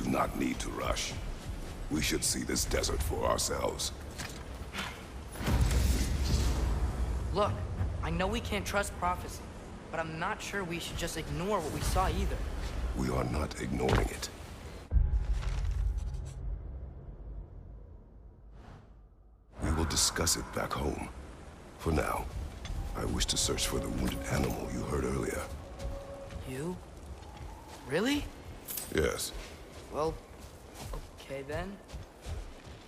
do not need to rush. We should see this desert for ourselves. Look, I know we can't trust prophecy, but I'm not sure we should just ignore what we saw either. We are not ignoring it. We will discuss it back home. For now, I wish to search for the wounded animal you heard earlier. You? Really? Yes. Well, okay then.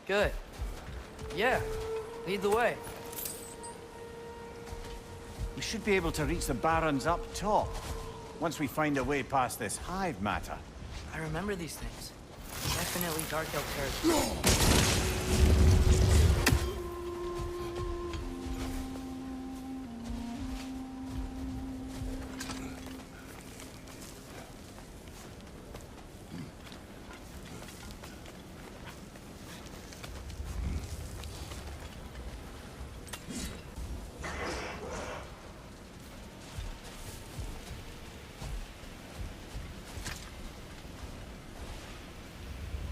Good. Yeah, lead the way. We should be able to reach the barrens up top, once we find a way past this hive matter. I remember these things. Definitely Dark Elf territory.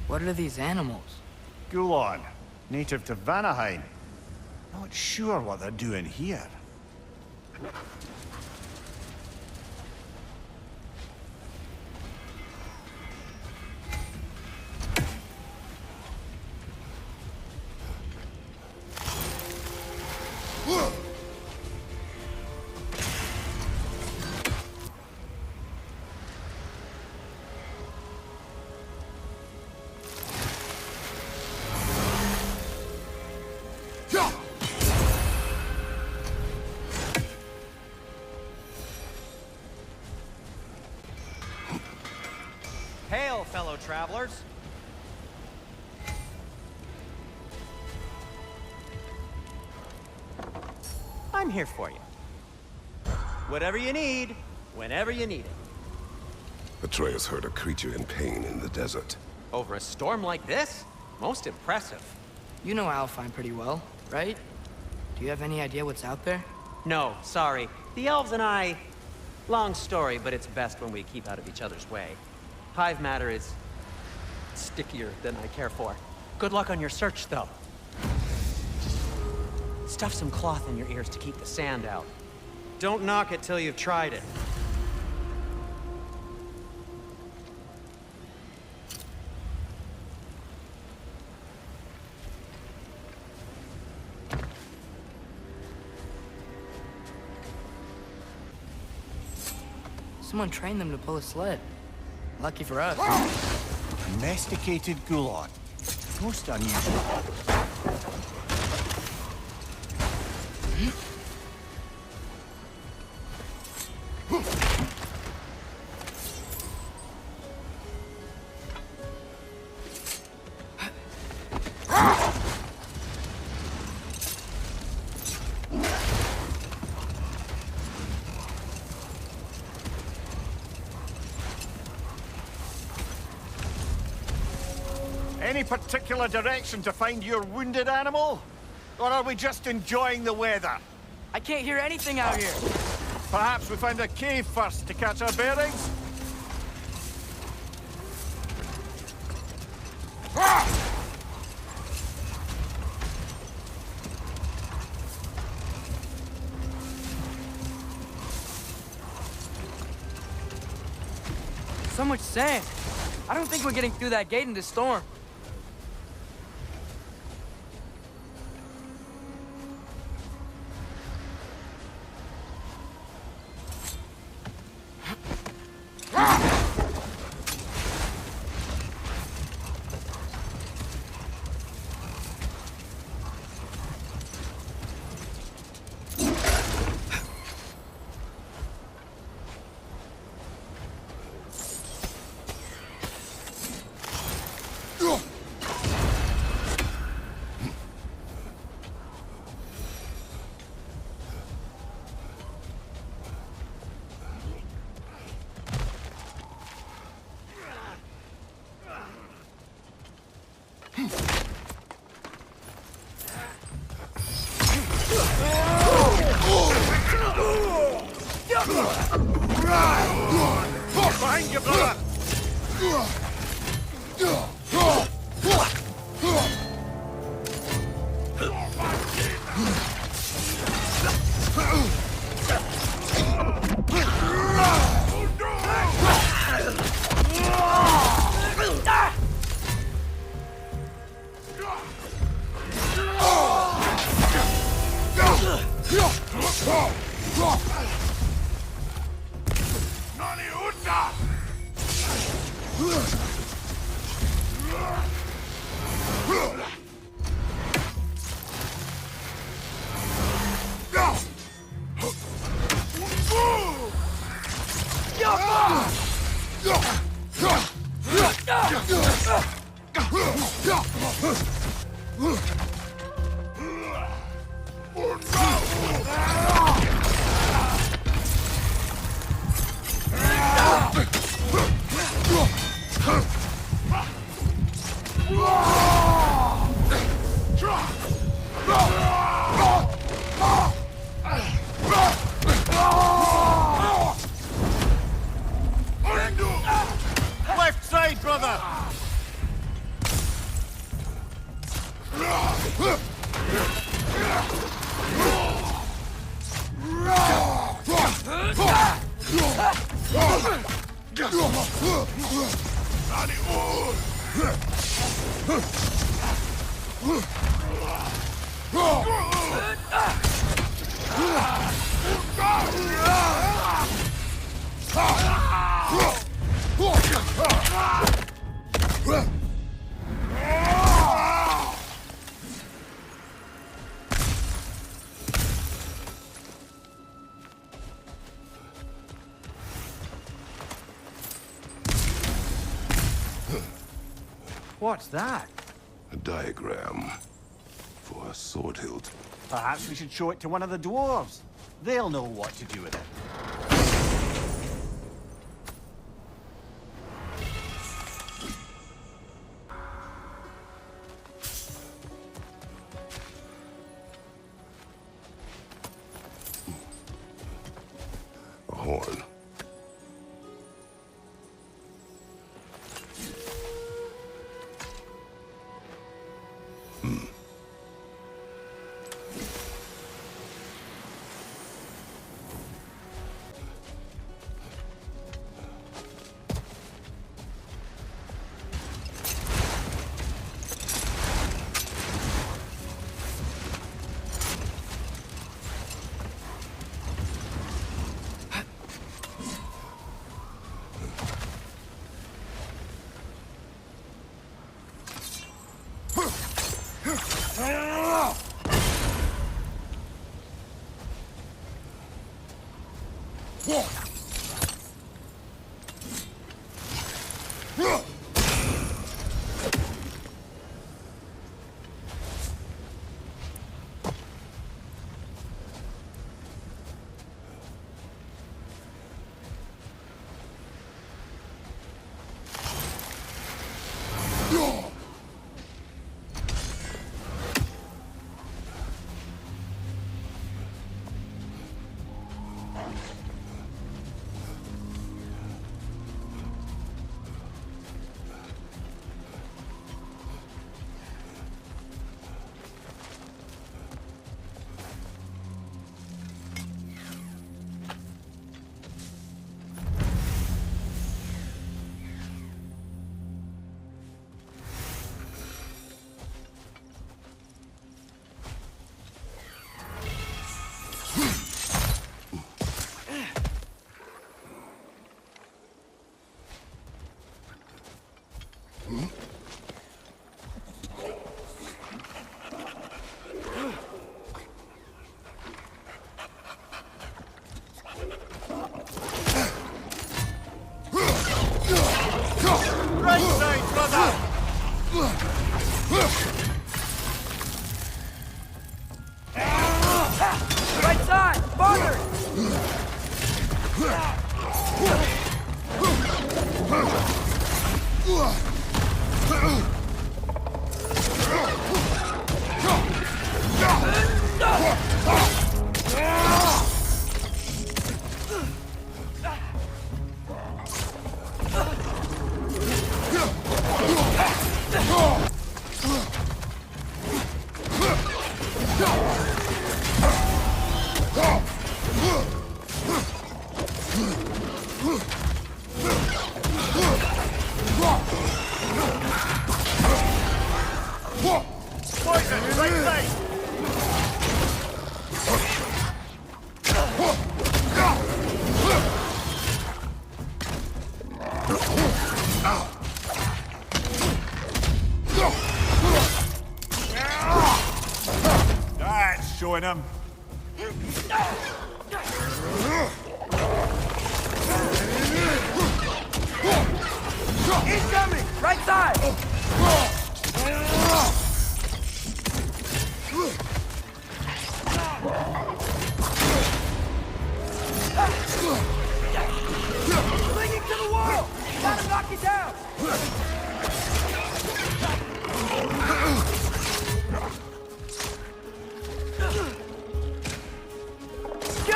What are these animals? Gulon, native to Vanaheim. Not sure what they're doing here. Hail, fellow travelers! I'm here for you. Whatever you need, whenever you need it. Atreus heard a creature in pain in the desert. Over a storm like this? Most impressive. You know Alfheim pretty well, right? Do you have any idea what's out there? No, sorry. The elves and I... Long story, but it's best when we keep out of each other's way. Hive matter is... stickier than I care for. Good luck on your search, though. Stuff some cloth in your ears to keep the sand out. Don't knock it till you've tried it. Someone trained them to pull a sled. Lucky for us. Domesticated Gulon. Most unusual. Any particular direction to find your wounded animal? Or are we just enjoying the weather? I can't hear anything out here. Perhaps we find a cave first to catch our bearings? So much sand. I don't think we're getting through that gate in this storm. Behind you, brother! Left side, brother! What's that? A diagram for a sword hilt. Perhaps we should show it to one of the dwarves. They'll know what to do with it. A horn. Right side! Farther! Poison! Right side! That's showing him. He's coming! Right side! Clinging to the wall! Gotta knock it down!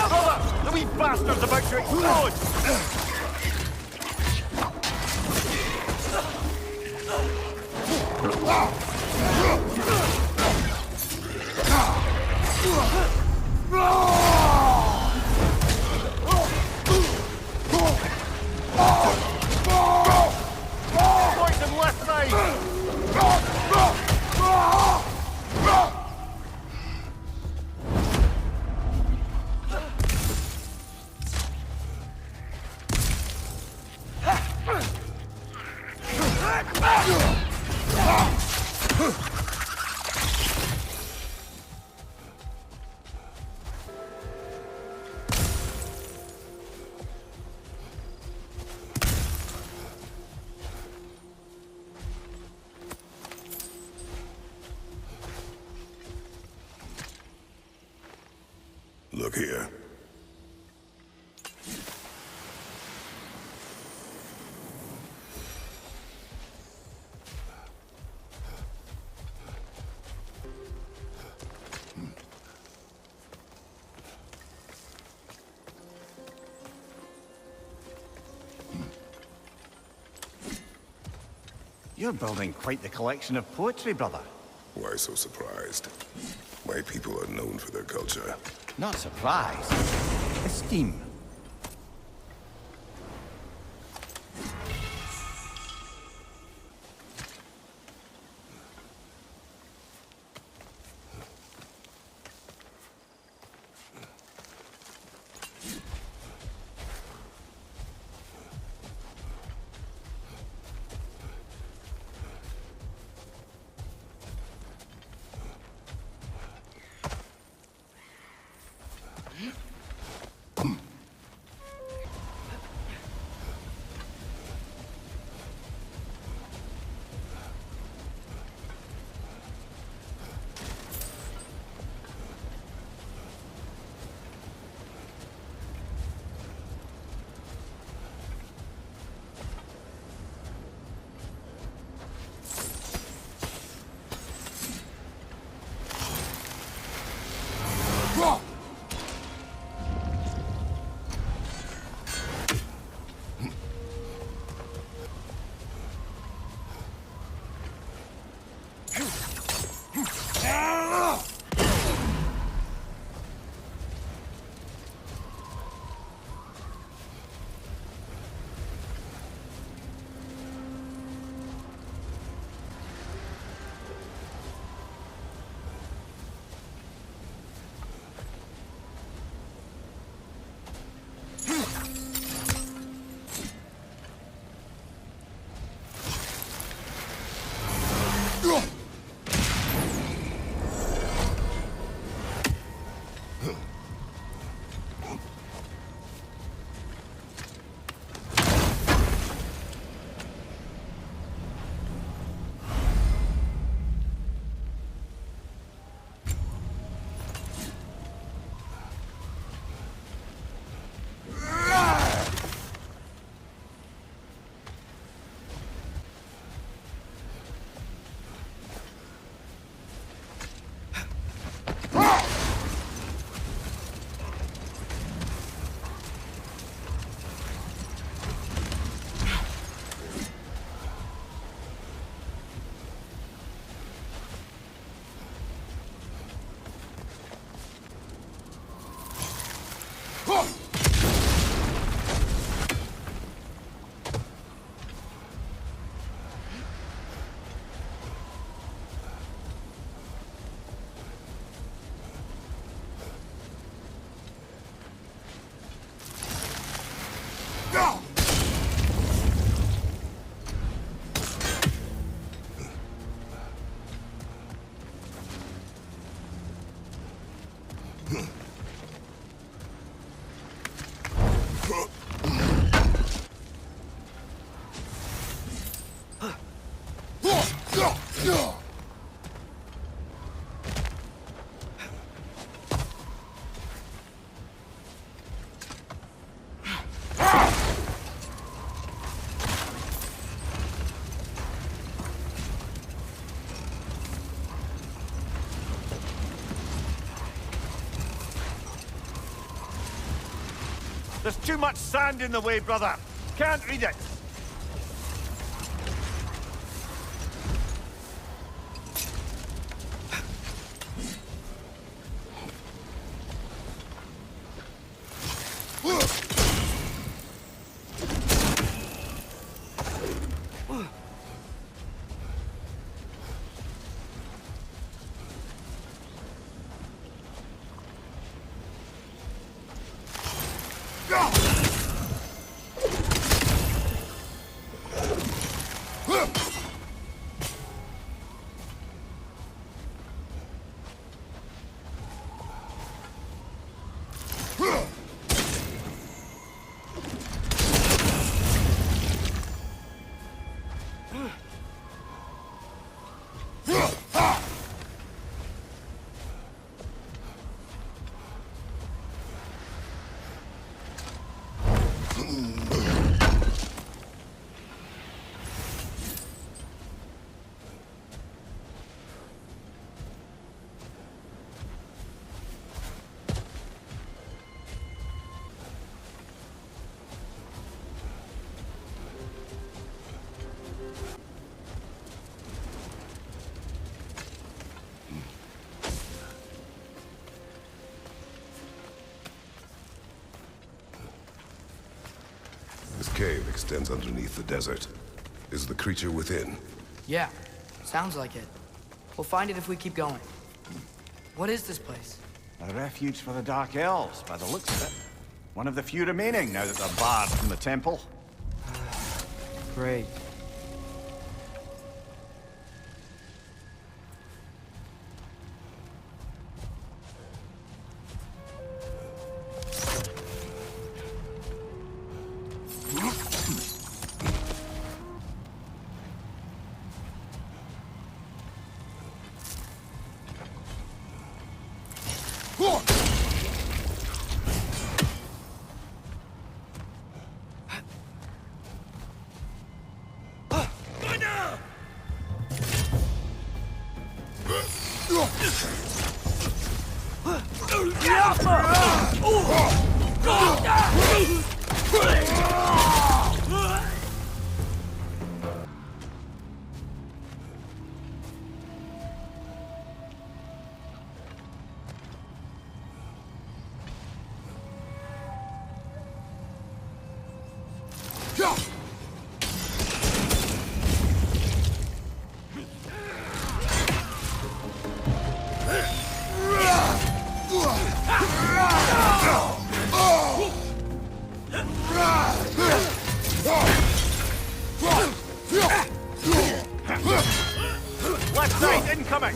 Hold up! The wee bastard's about to explode! Poison left side! Look here. You're building quite the collection of poetry, brother. Why so surprised? My people are known for their culture. Not surprise. Esteem. There's too much sand in the way, brother. Can't read it. This cave extends underneath the desert. Is the creature within? Yeah, sounds like it. We'll find it if we keep going. What is this place? A refuge for the Dark Elves, by the looks of it. One of the few remaining now that they're barred from the temple. Great. Left side, incoming!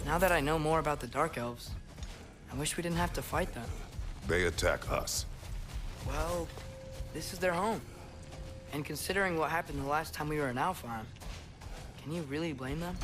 Now that I know more about the Dark Elves, I wish we didn't have to fight them. They attack us. Well, this is their home. And considering what happened the last time we were in Alfheim, can you really blame them?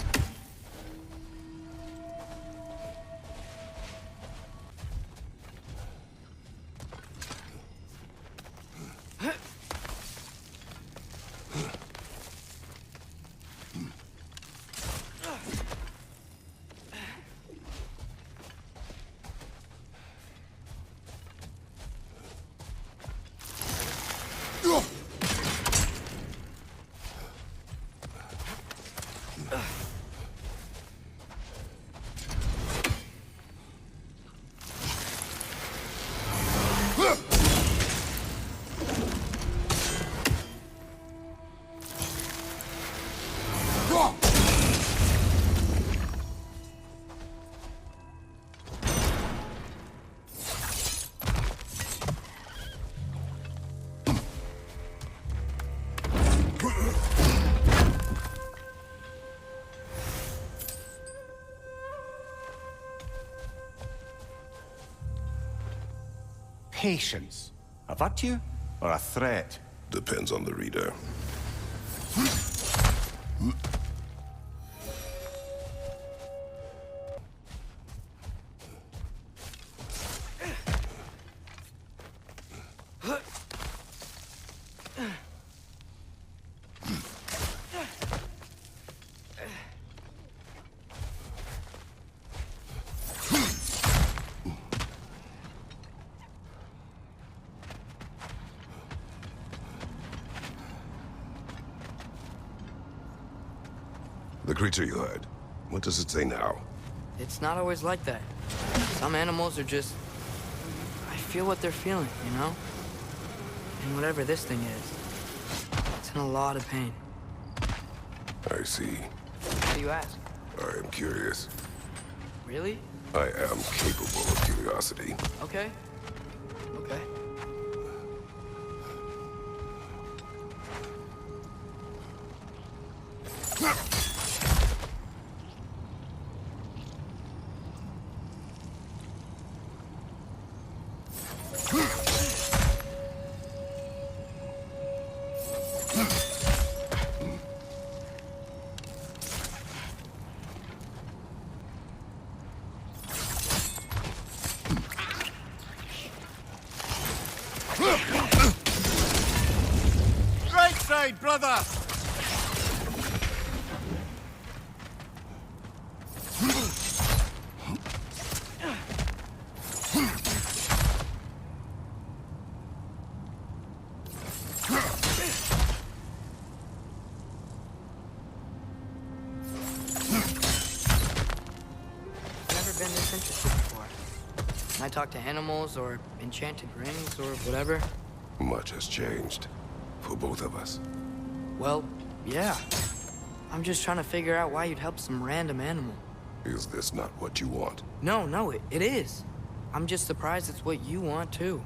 Patience. A virtue or a threat? Depends on the reader. The creature you heard, what does it say now? It's not always like that. Some animals are just... I feel what they're feeling, you know? And whatever this thing is, it's in a lot of pain. I see. Why do you ask? I am curious. Really? I am capable of curiosity. Okay. Okay. Right side, brother! Never been this interested before. When I talk to animals or enchanted rings or whatever, Much has changed. For both of us. well, yeah. I'm just trying to figure out why you'd help some random animal. Is this not what you want? No, it is. I'm just surprised it's what you want, too.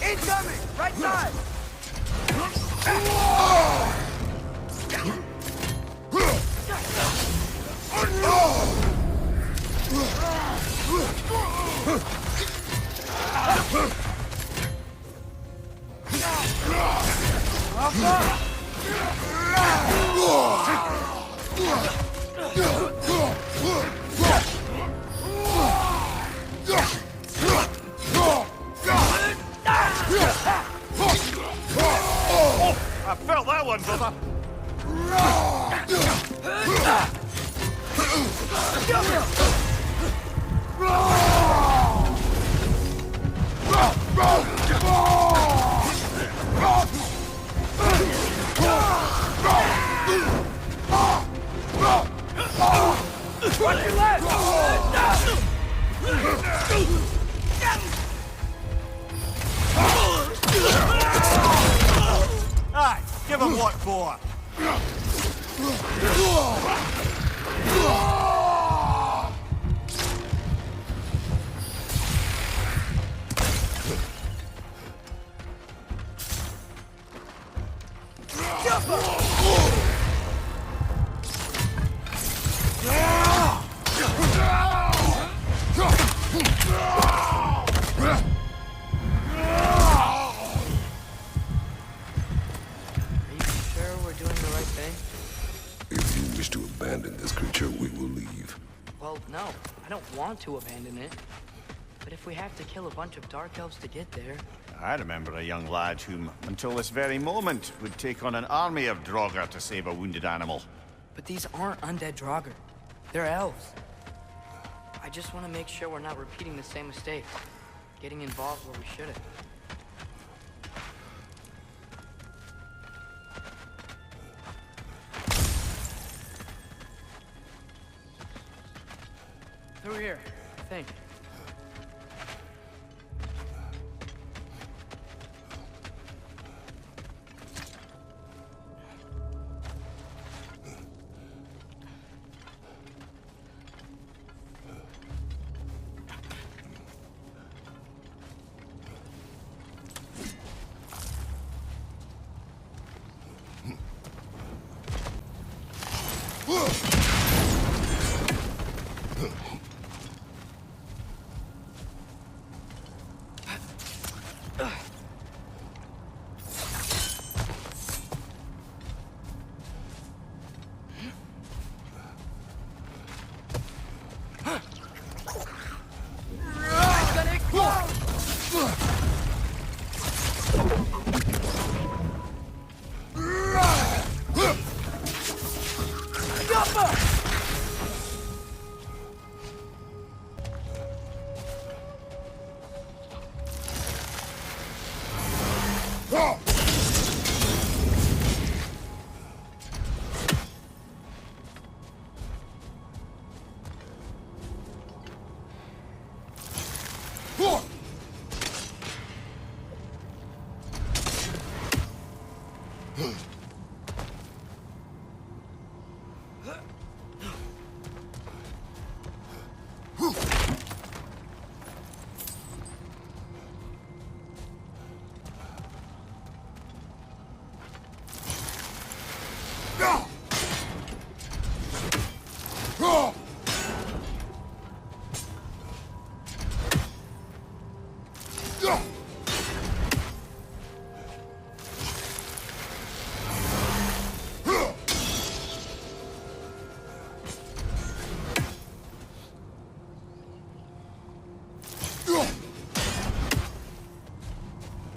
Incoming! Right side! I felt that one, brother. Watch your left! Aye, give him what for. If you wish to abandon this creature, we will leave. Well, no. I don't want to abandon it. But if we have to kill a bunch of Dark Elves to get there... I remember a young lad whom, until this very moment, would take on an army of Draugr to save a wounded animal. But these aren't undead Draugr. They're elves. I just want to make sure we're not repeating the same mistakes. Getting involved where we shouldn't. Through here, I think.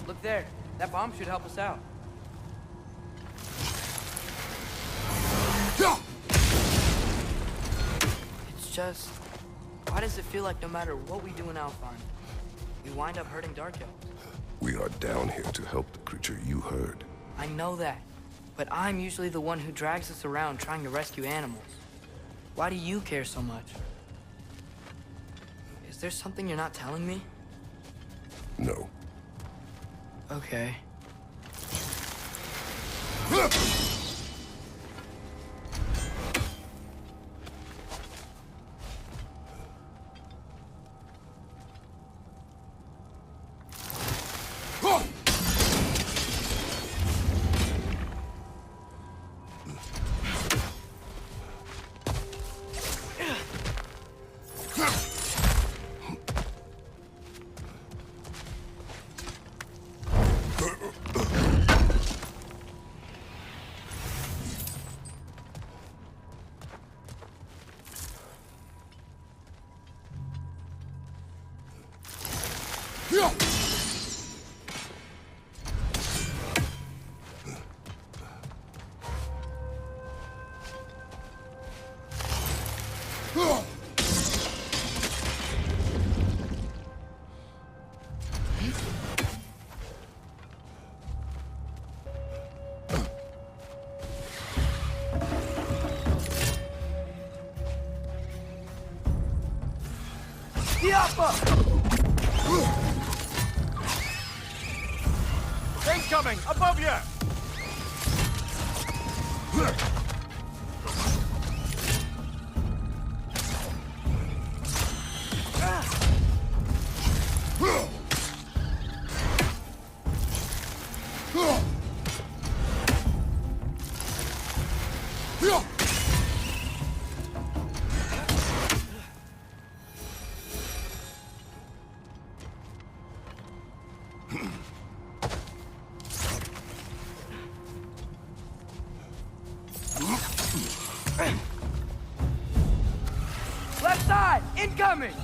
Look there. That bomb should help us out. It's just... why does it feel like no matter what we do in Alfheim, we wind up hurting Dark Elves? We are down here to help the creature you heard. I know that. But I'm usually the one who drags us around trying to rescue animals. Why do you care so much? Is there something you're not telling me? No. Okay. Incoming! Above you! Left side! Incoming!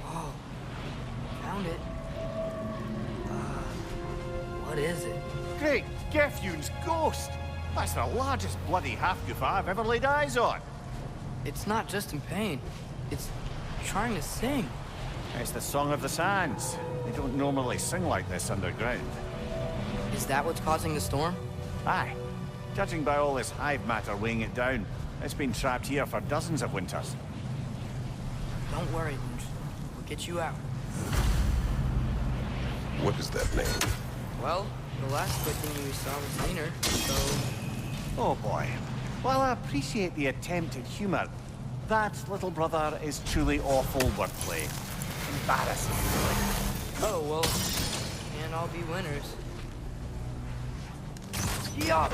Whoa. Found it. What is it? Great Gefyun's ghost! That's the largest bloody half-goof I've ever laid eyes on. It's not just in pain. It's trying to sing. It's the Song of the Sands. They don't normally sing like this underground. Is that what's causing the storm? Aye. Judging by all this hive matter weighing it down, it's been trapped here for dozens of winters. Don't worry, Vulture. We'll get you out. What is that name? Well, the last thing we saw was Rainer, so... Oh boy. While I appreciate the attempt at humor, that, little brother, is truly awful wordplay. Embarrassing, really. Oh, well, can't all be winners. Yup!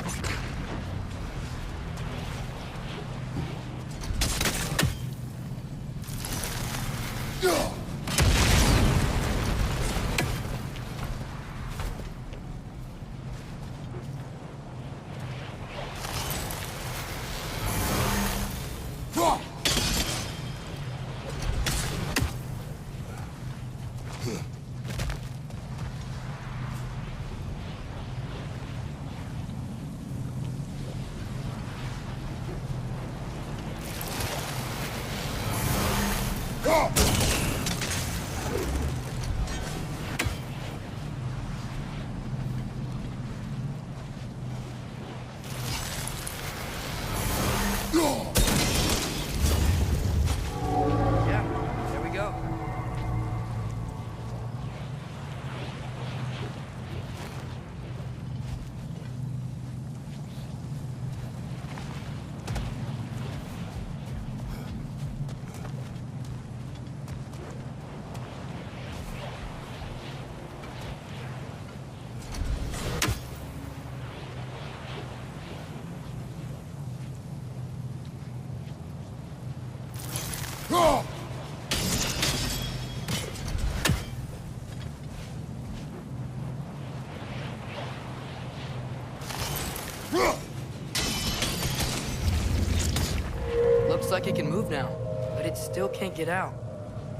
Looks like it can move now, but it still can't get out.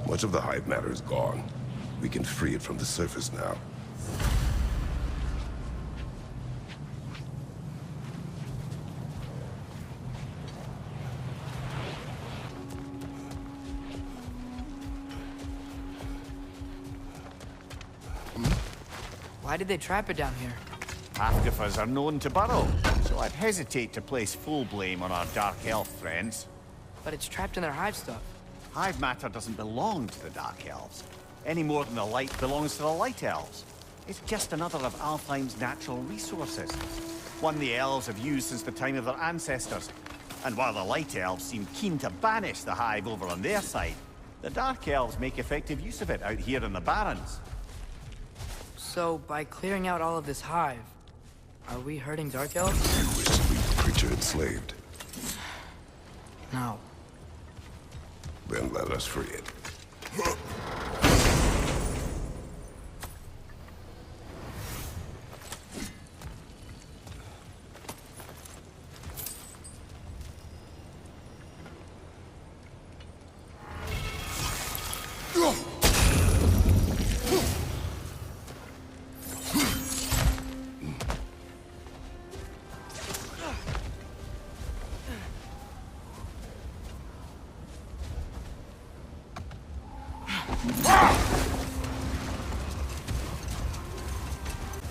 Much of the hive matter is gone. We can free it from the surface now. Why did they trap it down here? Half-giffers are known to burrow, so I'd hesitate to place full blame on our Dark Elf friends. But it's trapped in their hive stuff. Hive matter doesn't belong to the Dark Elves, any more than the light belongs to the Light Elves. It's just another of Alfheim's natural resources, one the Elves have used since the time of their ancestors. And while the Light Elves seem keen to banish the Hive over on their side, the Dark Elves make effective use of it out here in the Barrens. So, by clearing out all of this hive, are we hurting Dark Elves? You wish to leave the creature enslaved. No. Then let us free it.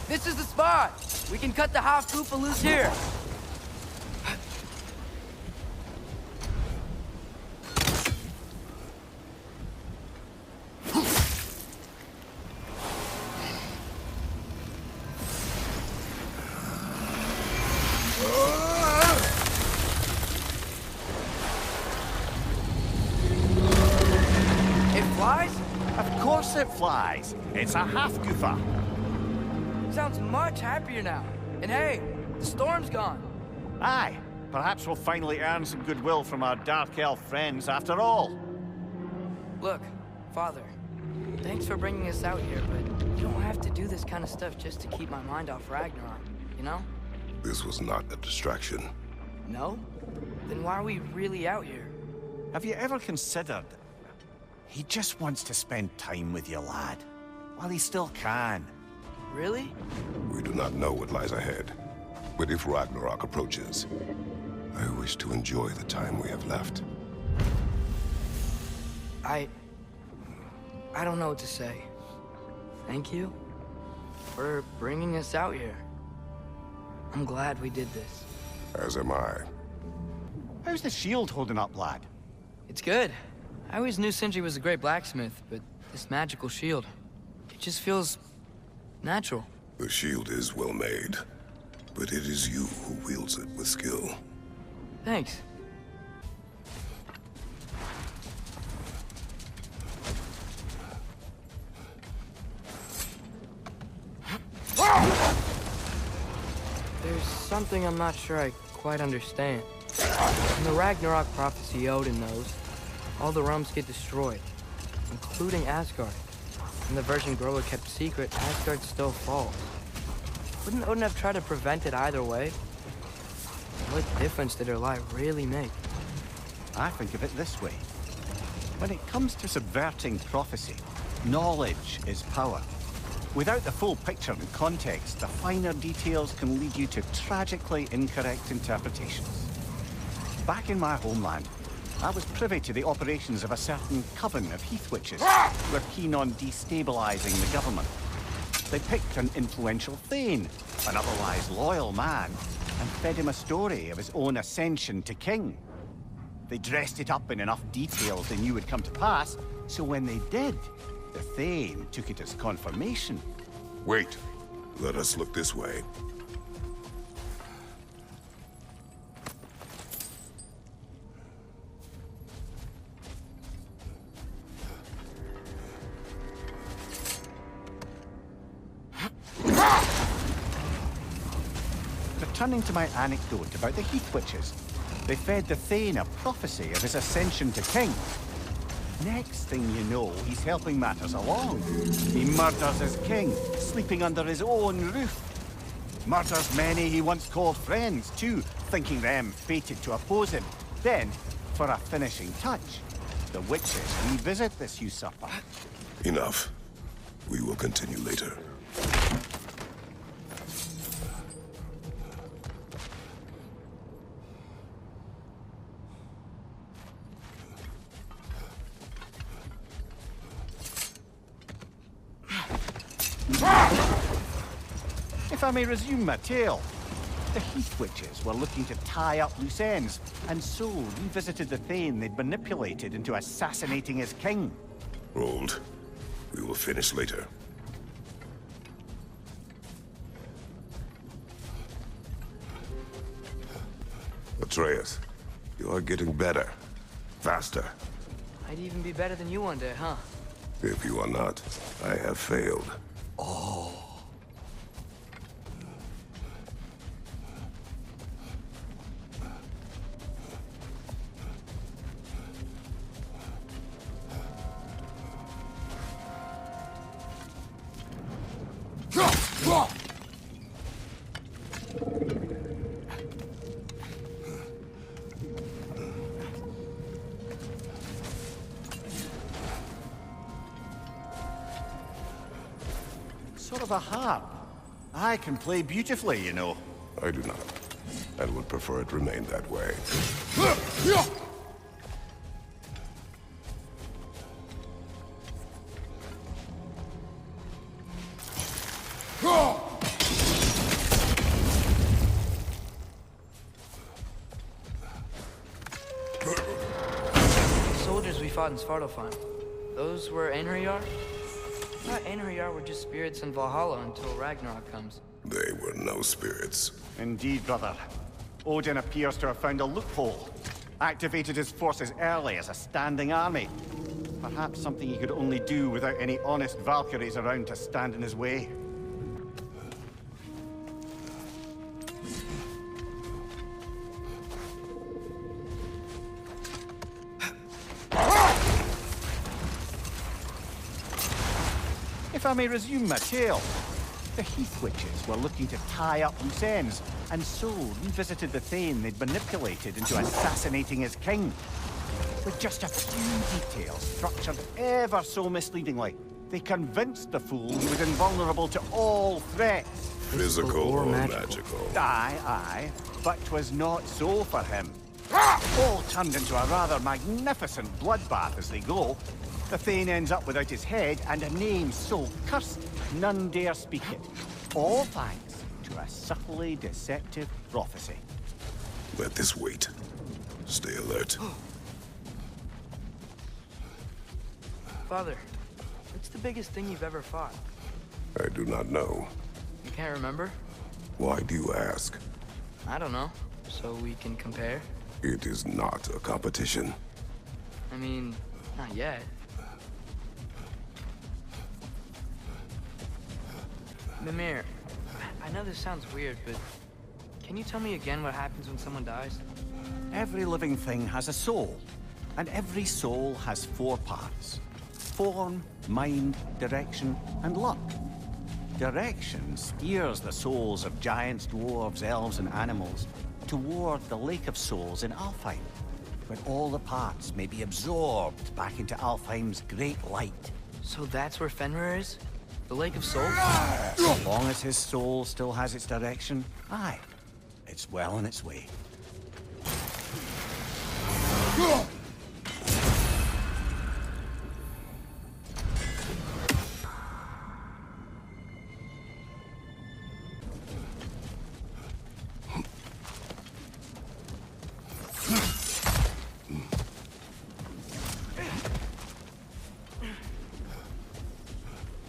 This is the spot! We can cut the hive Koopa loose here! It flies? Of course it flies. It's a half-goofer. Sounds much happier now. And hey, the storm's gone. Aye, perhaps we'll finally earn some goodwill from our Dark Elf friends after all. Look, Father, thanks for bringing us out here, but you don't have to do this kind of stuff just to keep my mind off Ragnarok, you know? This was not a distraction. No? Then why are we really out here? Have you ever considered... He just wants to spend time with you, lad. While he still can. Really? We do not know what lies ahead. But if Ragnarok approaches, I wish to enjoy the time we have left. I don't know what to say. Thank you for bringing us out here. I'm glad we did this. As am I. How's the shield holding up, lad? It's good. I always knew Sindri was a great blacksmith, but this magical shield, it just feels natural. The shield is well made, but it is you who wields it with skill. Thanks. There's something I'm not sure I quite understand. In the Ragnarok prophecy Odin knows, all the realms get destroyed, including Asgard. In the version Groa kept secret, Asgard still falls. Wouldn't Odin have tried to prevent it either way? What difference did her lie really make? I think of it this way. When it comes to subverting prophecy, knowledge is power. Without the full picture and context, the finer details can lead you to tragically incorrect interpretations. Back in my homeland, I was privy to the operations of a certain coven of heath witches who were keen on destabilizing the government. They picked an influential Thane, an otherwise loyal man, and fed him a story of his own ascension to king. They dressed it up in enough details they knew would come to pass, so when they did, the Thane took it as confirmation. Wait. Let us look this way. Returning to my anecdote about the heath witches, they fed the Thane a prophecy of his ascension to king. Next thing you know, he's helping matters along. He murders his king, sleeping under his own roof. Murders many he once called friends, too, thinking them fated to oppose him. Then, for a finishing touch, the witches revisit this usurper. Enough. We will continue later. If I may resume my tale, the Heath Witches were looking to tie up loose ends, and so revisited the Thane they'd manipulated into assassinating his king. Hold. We will finish later. Atreus, you are getting better. Faster. I'd even be better than you one day, huh? If you are not, I have failed. Sort of a harp. I can play beautifully, you know. I do not, and would prefer it remain that way. The soldiers we fought in Svartalfheim, those were Einherjar? I thought Einherjar were just spirits in Valhalla until Ragnarok comes. They were no spirits. Indeed, brother. Odin appears to have found a loophole. Activated his forces early as a standing army. Perhaps something he could only do without any honest Valkyries around to stand in his way. If I may resume my tale, the Heath Witches were looking to tie up loose ends, and so revisited the Thane they'd manipulated into assassinating his king. With just a few details structured ever so misleadingly, they convinced the fool he was invulnerable to all threats. Physical or magical? Aye, but 'twas not so for him. All turned into a rather magnificent bloodbath as they go. The Thane ends up without his head and a name so cursed none dare speak it. All thanks to a subtly deceptive prophecy. Let this wait. Stay alert. Father, what's the biggest thing you've ever fought? I do not know. You can't remember? Why do you ask? I don't know. So we can compare? It is not a competition. I mean, not yet. Mimir, I know this sounds weird, but can you tell me again what happens when someone dies? Every living thing has a soul, and every soul has 4 parts. Form, mind, direction, and luck. Direction steers the souls of giants, dwarves, elves, and animals toward the Lake of Souls in Alfheim, where all the parts may be absorbed back into Alfheim's great light. So that's where Fenrir is? The Lake of Souls? As long as his soul still has its direction, aye, it's well on its way.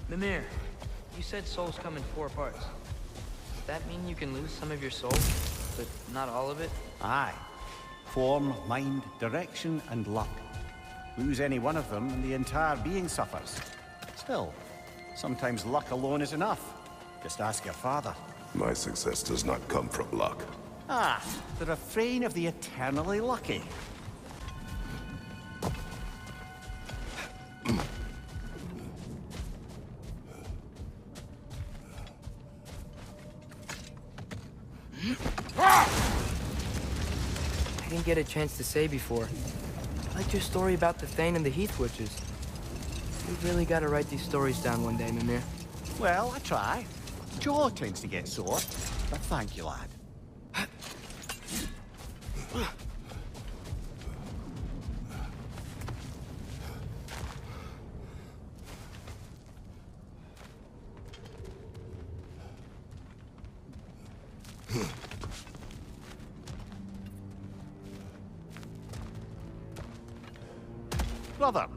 Mimir, you said souls come in 4 parts. Does that mean you can lose some of your soul, but not all of it? Aye. Form, mind, direction, and luck. Lose any one of them and the entire being suffers. Still, sometimes luck alone is enough. Just ask your father. My success does not come from luck. Ah, the refrain of the eternally lucky. I didn't get a chance to say before. I liked your story about the Thane and the Heath Witches. You really gotta write these stories down one day, Mimir. Well, I try. Jaw tends to get sore, but thank you, lad. Brother,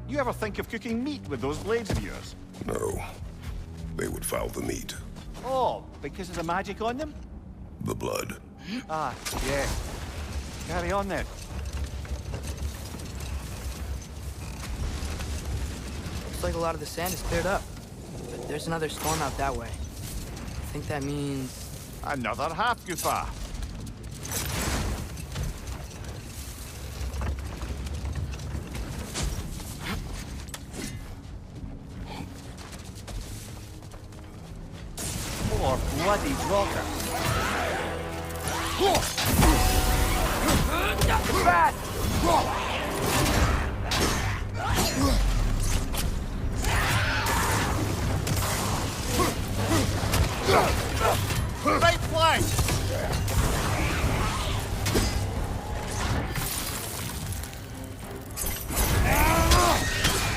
you ever think of cooking meat with those blades of yours? No. They would foul the meat. Oh, because of the magic on them? The blood. Ah, yeah. Carry on then. Looks like a lot of the sand is cleared up. But there's another storm out that way. I think that means... Another half goofa. More bloody rocker. Fast! Right flank!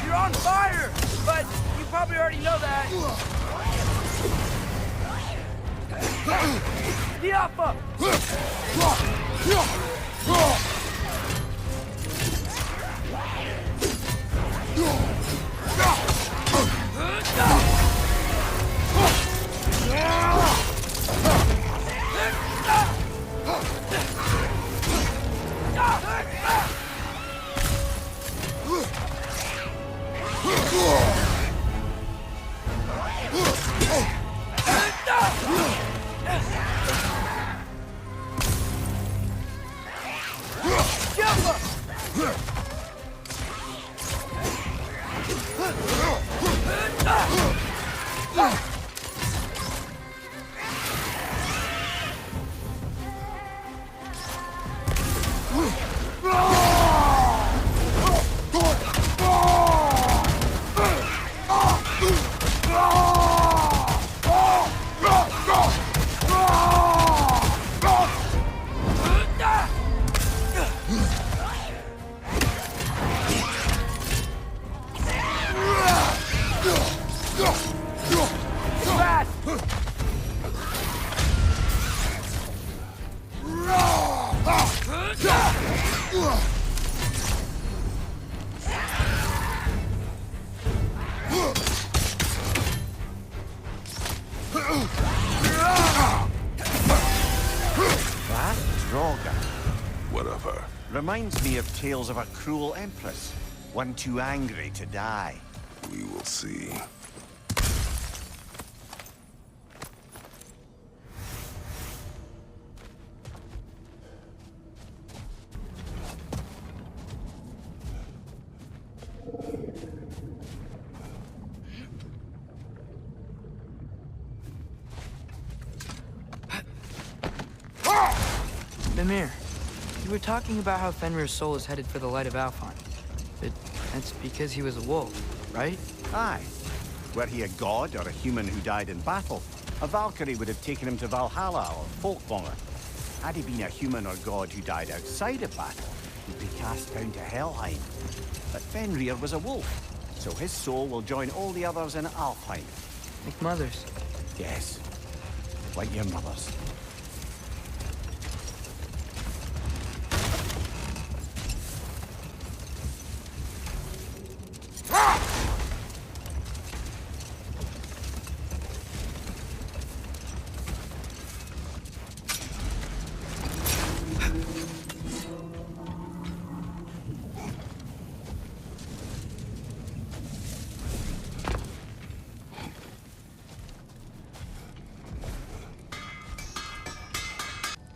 You're on fire! But you probably already know that. The Alpha! That Droga Whatever. reminds me of tales of a cruel empress, one too angry to die. We will see. Mimir, you were talking about how Fenrir's soul is headed for the light of Alfheim. But that's because he was a wolf, right? Aye. Were he a god or a human who died in battle, a Valkyrie would have taken him to Valhalla or Folkvanger. Had he been a human or god who died outside of battle, he'd be cast down to Helheim. But Fenrir was a wolf, so his soul will join all the others in Alfheim. Like mothers. Yes, like your mothers.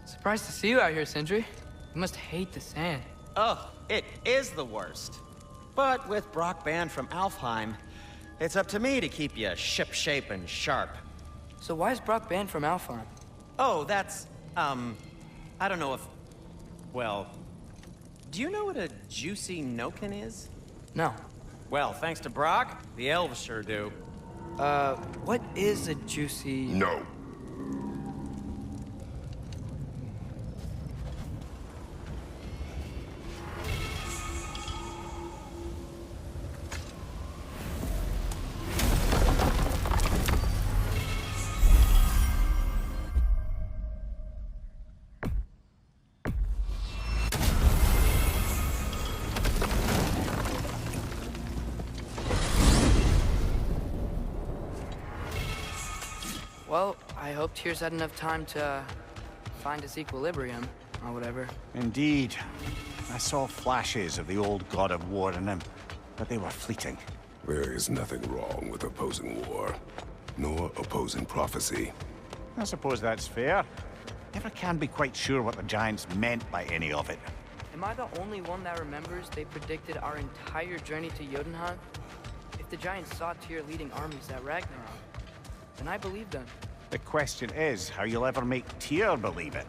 Surprised to see you out here, Sindri. You must hate the sand. Oh, it is the worst. But with Brock banned from Alfheim, it's up to me to keep you shipshape and sharp. So why is Brock banned from Alfheim? Oh, that's I don't know if... Well... Do you know what a juicy noken is? No. Well, thanks to Brock, the elves sure do. What is a juicy... No. Well, I hope Tyr's had enough time to find his equilibrium, or whatever. Indeed. I saw flashes of the old god of war in him, but they were fleeting. There is nothing wrong with opposing war, nor opposing prophecy. I suppose that's fair. Never can be quite sure what the Giants meant by any of it. Am I the only one that remembers they predicted our entire journey to Jotunheim? If the Giants saw Tyr leading armies at Ragnarok, then I believed them. The question is how you'll ever make Tyr believe it.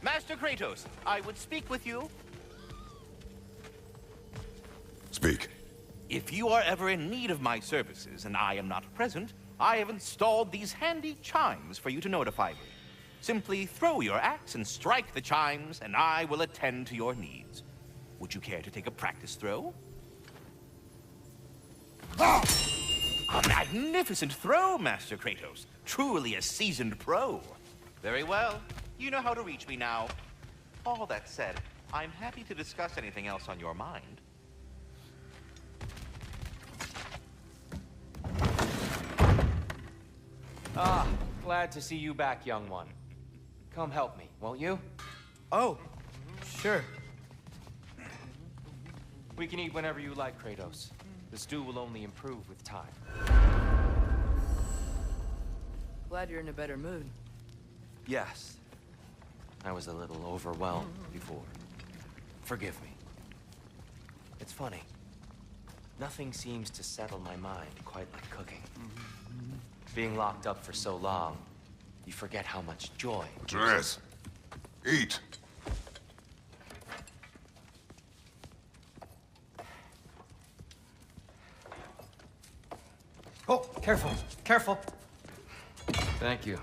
Master Kratos, I would speak with you. Speak. If you are ever in need of my services and I am not present, I have installed these handy chimes for you to notify me. Simply throw your axe and strike the chimes, and I will attend to your needs. Would you care to take a practice throw? A magnificent throw, Master Kratos. Truly a seasoned pro. Very well. You know how to reach me now. All that said, I'm happy to discuss anything else on your mind. Ah, glad to see you back, young one. Come help me, won't you? Oh, sure. We can eat whenever you like, Kratos. The stew will only improve with time. Glad you're in a better mood. Yes. I was a little overwhelmed before. Forgive me. It's funny. Nothing seems to settle my mind quite like cooking. Being locked up for so long, you forget how much joy. Dress. Eat. Oh, careful, careful. Thank you.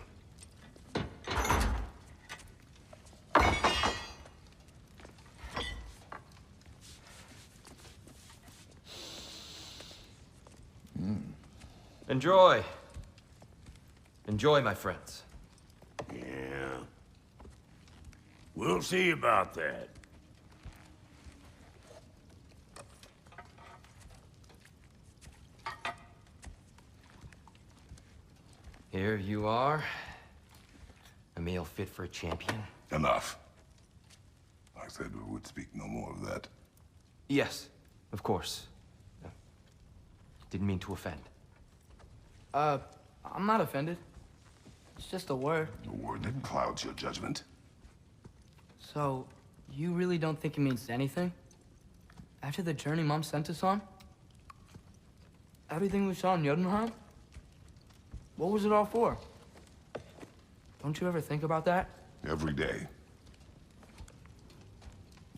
Enjoy. Enjoy, my friends. Yeah. We'll see about that. Here you are. A meal fit for a champion. Enough. I said we would speak no more of that. Yes, of course. Didn't mean to offend. I'm not offended. It's just a word. A word that clouds your judgment. So, you really don't think it means anything? After the journey Mom sent us on? Everything we saw in Jotunheim? What was it all for? Don't you ever think about that? Every day.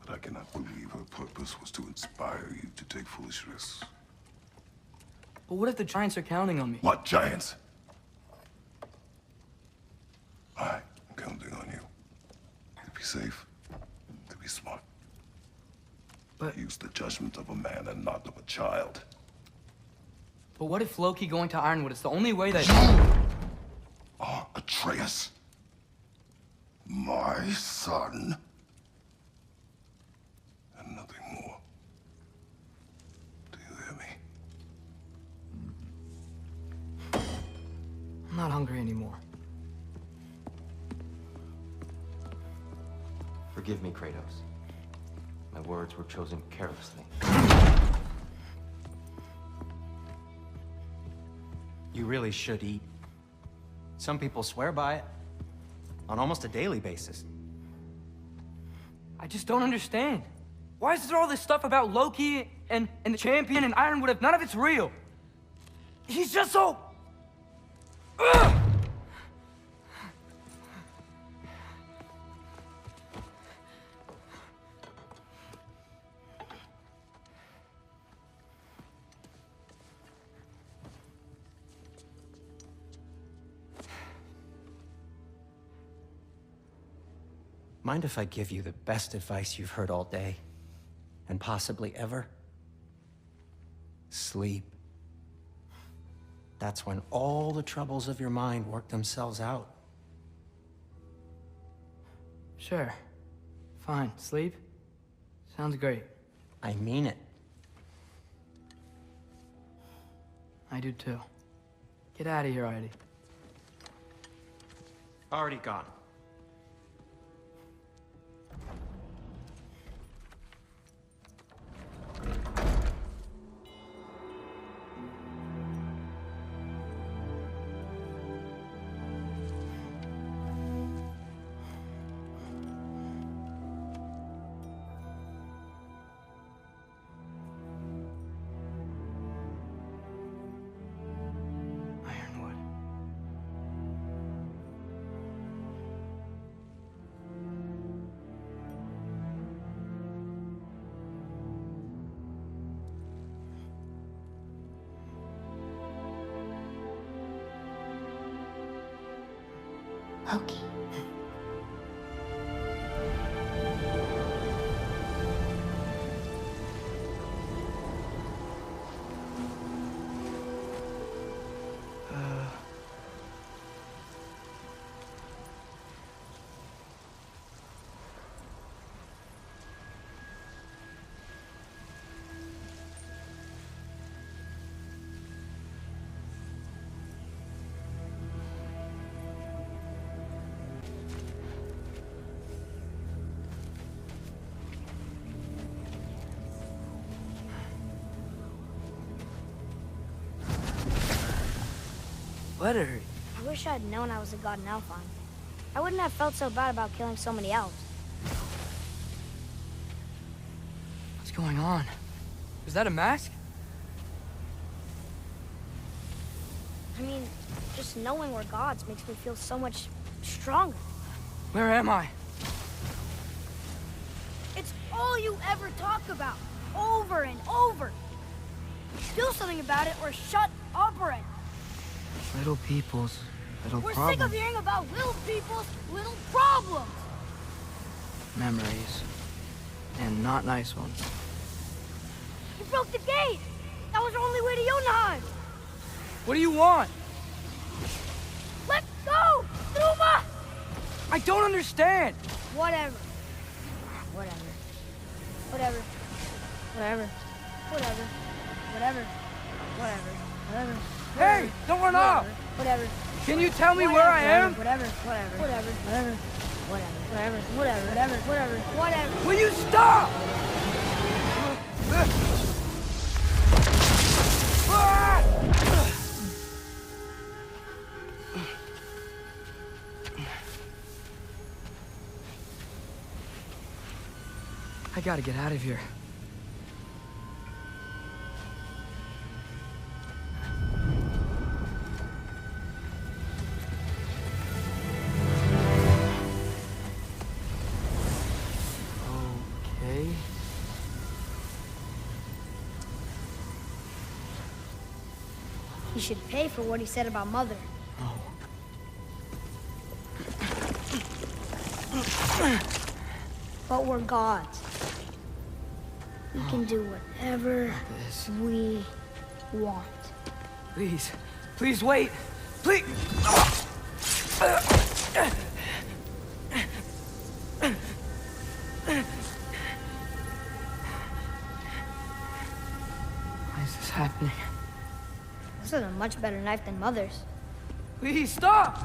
But I cannot believe her purpose was to inspire you to take foolish risks. But what if the Giants are counting on me? What giants? I'm counting on you. To be safe. To be smart. But... Use the judgment of a man and not of a child. But what if Loki going to Ironwood is the only way that... Are Atreus. My son. And nothing more. Do you hear me? I'm not hungry anymore. Forgive me, Kratos. My words were chosen carelessly. You really should eat. Some people swear by it. On almost a daily basis. I just don't understand. Why is there all this stuff about Loki and the champion and Ironwood if none of it's real? He's just so... Ugh! Mind if I give you the best advice you've heard all day? And possibly ever? Sleep. That's when all the troubles of your mind work themselves out. Sure. Fine. Sleep? Sounds great. I mean it. I do too. Get out of here already. Already gone. Ironwood. Loki. Let her. I wish I'd known I was a god in Alfheim. I wouldn't have felt so bad about killing so many elves. What's going on? Is that a mask? I mean, just knowing we're gods makes me feel so much stronger. Where am I? It's all you ever talk about, over and over. Do something about it or shut up already. Little people's little We're problems. sick of hearing about little people's little problems. Memories. And not nice ones. You broke the gate. That was our only way to Jotunheim. What do you want? Let's go, Numa! I don't understand. Whatever. Whatever. Whatever. Whatever. Whatever. Whatever. Whatever. Whatever. Hey, don't run off. Whatever. Can you tell me where I am? Whatever. Whatever. Whatever. Whatever. Whatever. Whatever. Whatever. Whatever. Whatever. Will you stop? I gotta get out of here. Okay. He should pay for what he said about Mother. Oh. But we're gods. We can do whatever This. we want. Please. Please wait. Please. Why is this happening? This is a much better knife than Mother's. Please stop!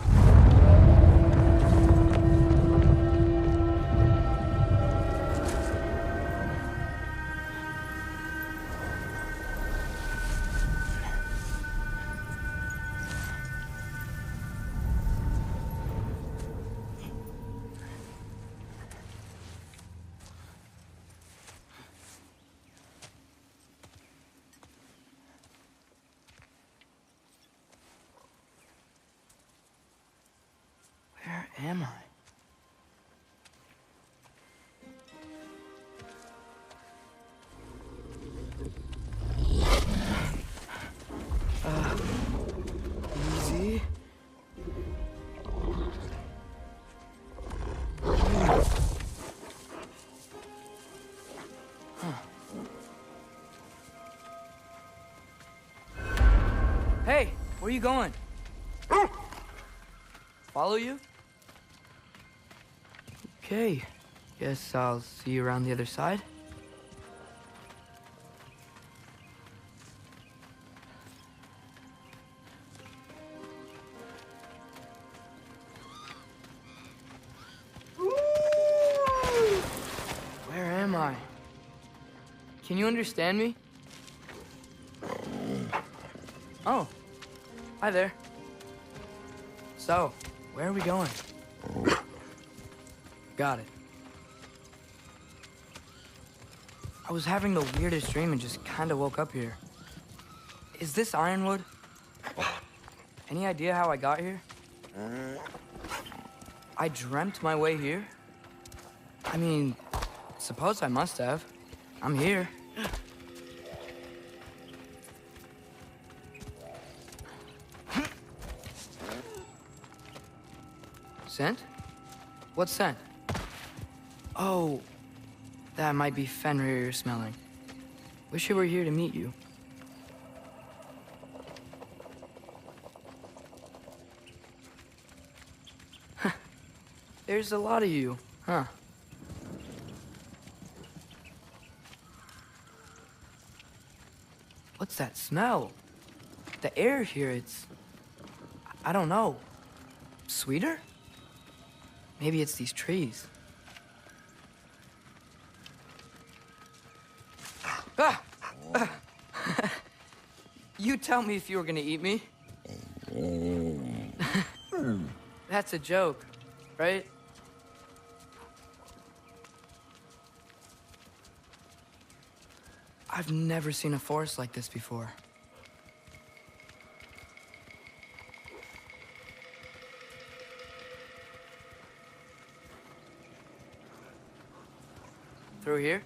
Hey, where are you going? Follow you? Okay. Guess I'll see you around the other side. Where am I? Can you understand me? Oh. Hi there. So, where are we going? Got it. I was having the weirdest dream and just kinda woke up here. Is this Ironwood? Any idea how I got here? I dreamt my way here? I mean, suppose I must have. I'm here. Scent? What scent? Oh, that might be Fenrir you're smelling. Wish I were here to meet you. There's a lot of you, huh? What's that smell? The air here, I don't know. Sweeter? Maybe it's these trees. Ah! You tell me if you were gonna eat me. That's a joke, right? I've never seen a forest like this before. Through here?